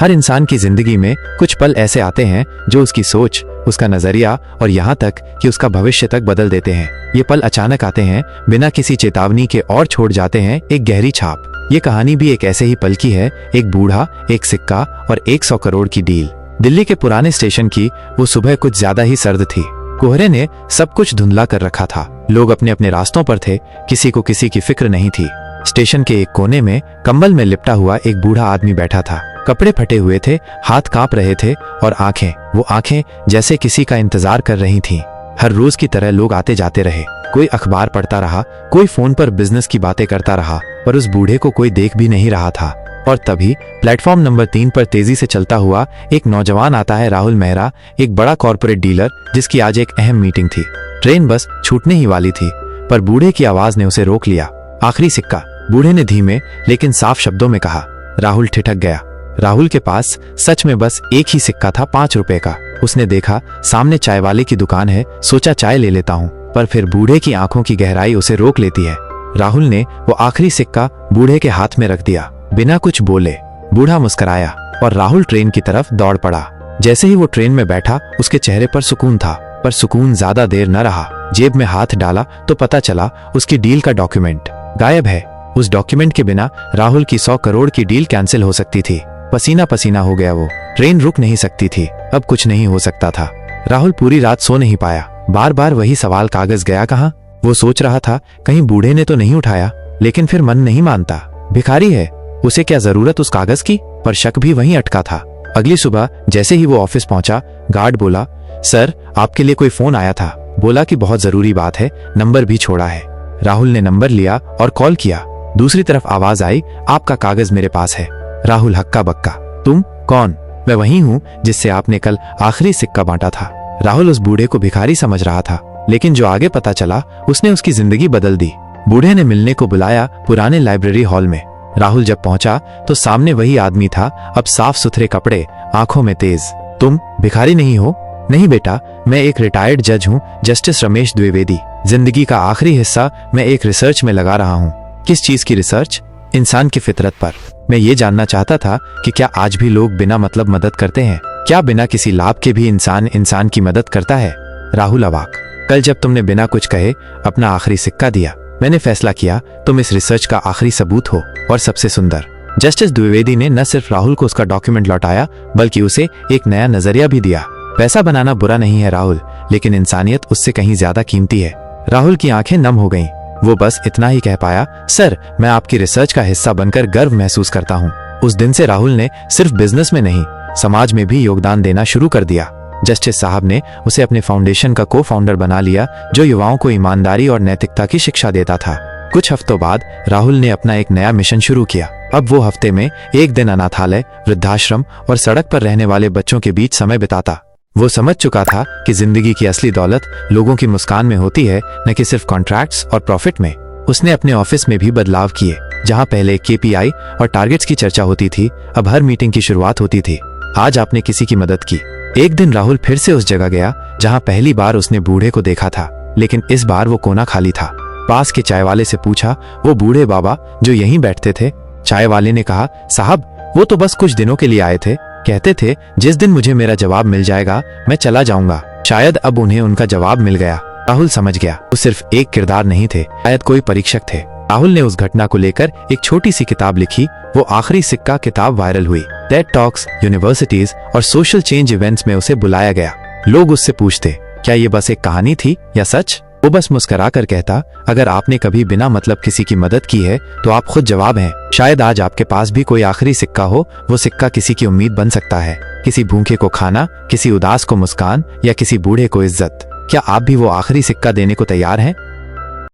हर इंसान की जिंदगी में कुछ पल ऐसे आते हैं जो उसकी सोच, उसका नजरिया और यहाँ तक कि उसका भविष्य तक बदल देते हैं। ये पल अचानक आते हैं, बिना किसी चेतावनी के, और छोड़ जाते हैं एक गहरी छाप। ये कहानी भी एक ऐसे ही पल की है। एक बूढ़ा, एक सिक्का और 100 करोड़ की डील। दिल्ली के पुराने स्टेशन की वो सुबह कुछ ज्यादा ही सर्द थी। कोहरे ने सब कुछ धुंधला कर रखा था। लोग अपने अपने रास्तों पर थे, किसी को किसी की फिक्र नहीं थी। स्टेशन के एक कोने में कंबल में लिपटा हुआ एक बूढ़ा आदमी बैठा था। कपड़े फटे हुए थे, हाथ कांप रहे थे और वो आंखें जैसे किसी का इंतजार कर रही थीं। हर रोज की तरह लोग आते जाते रहे। कोई अखबार पढ़ता रहा, कोई फोन पर बिजनेस की बातें करता रहा, पर उस बूढ़े को कोई देख भी नहीं रहा था। और तभी प्लेटफॉर्म नंबर 3 पर तेजी से चलता हुआ एक नौजवान आता है। राहुल मेहरा, एक बड़ा कॉर्पोरेट डीलर जिसकी आज एक अहम मीटिंग थी। ट्रेन बस छूटने ही वाली थी, पर बूढ़े की आवाज ने उसे रोक लिया। आखिरी सिक्का, बूढ़े ने धीमे लेकिन साफ शब्दों में कहा। राहुल ठिठक गया। राहुल के पास सच में बस एक ही सिक्का था, 5 रुपए का। उसने देखा सामने चाय वाले की दुकान है, सोचा चाय ले लेता हूँ, पर फिर बूढ़े की आंखों की गहराई उसे रोक लेती है। राहुल ने वो आखिरी सिक्का बूढ़े के हाथ में रख दिया, बिना कुछ बोले। बूढ़ा मुस्कुराया और राहुल ट्रेन की तरफ दौड़ पड़ा। जैसे ही वो ट्रेन में बैठा, उसके चेहरे पर सुकून था, पर सुकून ज्यादा देर न रहा। जेब में हाथ डाला तो पता चला उसकी डील का डॉक्यूमेंट गायब है। उस डॉक्यूमेंट के बिना राहुल की 100 करोड़ की डील कैंसिल हो सकती थी। पसीना पसीना हो गया वो। ट्रेन रुक नहीं सकती थी, अब कुछ नहीं हो सकता था। राहुल पूरी रात सो नहीं पाया। बार बार वही सवाल, कागज गया कहाँ? वो सोच रहा था कहीं बूढ़े ने तो नहीं उठाया, लेकिन फिर मन नहीं मानता। भिखारी है, उसे क्या जरूरत उस कागज की? पर शक भी वहीं अटका था। अगली सुबह जैसे ही वो ऑफिस पहुंचा, गार्ड बोला, सर आपके लिए कोई फोन आया था। बोला कि बहुत जरूरी बात है, नंबर भी छोड़ा है। राहुल ने नंबर लिया और कॉल किया। दूसरी तरफ आवाज आई, आपका कागज मेरे पास है। राहुल हक्का बक्का, तुम कौन? मैं वही हूँ जिससे आपने कल आखिरी सिक्का बांटा था। राहुल उस बूढ़े को भिखारी समझ रहा था, लेकिन जो आगे पता चला उसने उसकी जिंदगी बदल दी। बूढ़े ने मिलने को बुलाया पुराने लाइब्रेरी हॉल में। राहुल जब पहुंचा तो सामने वही आदमी था, अब साफ सुथरे कपड़े, आंखों में तेज। तुम भिखारी नहीं हो? नहीं बेटा, मैं एक रिटायर्ड जज हूँ, जस्टिस रमेश द्विवेदी। जिंदगी का आखिरी हिस्सा मैं एक रिसर्च में लगा रहा हूँ। किस चीज की रिसर्च? इंसान की फितरत पर। मैं ये जानना चाहता था कि क्या आज भी लोग बिना मतलब मदद करते हैं? क्या बिना किसी लाभ के भी इंसान की मदद करता है? राहुल अवाक। कल जब तुमने बिना कुछ कहे अपना आखिरी सिक्का दिया, मैंने फैसला किया तुम इस रिसर्च का आखिरी सबूत हो, और सबसे सुंदर। जस्टिस द्विवेदी ने न सिर्फ राहुल को उसका डॉक्यूमेंट लौटाया, बल्कि उसे एक नया नजरिया भी दिया। पैसा बनाना बुरा नहीं है राहुल, लेकिन इंसानियत उससे कहीं ज्यादा कीमती है। राहुल की आंखें नम हो गईं। वो बस इतना ही कह पाया, सर मैं आपकी रिसर्च का हिस्सा बनकर गर्व महसूस करता हूँ। उस दिन से राहुल ने सिर्फ बिजनेस में नहीं, समाज में भी योगदान देना शुरू कर दिया। जस्टिस साहब ने उसे अपने फाउंडेशन का को-फाउंडर बना लिया, जो युवाओं को ईमानदारी और नैतिकता की शिक्षा देता था। कुछ हफ्तों बाद राहुल ने अपना एक नया मिशन शुरू किया। अब वो हफ्ते में एक दिन अनाथालय, वृद्धाश्रम और सड़क पर रहने वाले बच्चों के बीच समय बिताता। वो समझ चुका था कि जिंदगी की असली दौलत लोगों की मुस्कान में होती है, न कि सिर्फ कॉन्ट्रैक्ट्स और प्रॉफिट में। उसने अपने ऑफिस में भी बदलाव किए। जहां पहले KPI और टारगेट्स की चर्चा होती थी, अब हर मीटिंग की शुरुआत होती थी, आज आपने किसी की मदद की। एक दिन राहुल फिर से उस जगह गया जहां पहली बार उसने बूढ़े को देखा था, लेकिन इस बार वो कोना खाली था। पास के चाय वाले से पूछा, वो बूढ़े बाबा जो यहीं बैठते थे? चाय वाले ने कहा, साहब वो तो बस कुछ दिनों के लिए आए थे, कहते थे जिस दिन मुझे मेरा जवाब मिल जाएगा मैं चला जाऊंगा। शायद अब उन्हें उनका जवाब मिल गया। राहुल समझ गया वो सिर्फ एक किरदार नहीं थे, शायद कोई परीक्षक थे। राहुल ने उस घटना को लेकर एक छोटी सी किताब लिखी। वो आखिरी सिक्का किताब वायरल हुई। टेड टॉक्स, यूनिवर्सिटीज और सोशल चेंज इवेंट्स में उसे बुलाया गया। लोग उससे पूछते, क्या ये बस एक कहानी थी या सच? वो बस मुस्कुरा कर कहता, अगर आपने कभी बिना मतलब किसी की मदद की है तो आप खुद जवाब हैं। शायद आज आपके पास भी कोई आखिरी सिक्का हो। वो सिक्का किसी की उम्मीद बन सकता है, किसी भूखे को खाना, किसी उदास को मुस्कान, या किसी बूढ़े को इज्जत। क्या आप भी वो आखिरी सिक्का देने को तैयार हैं?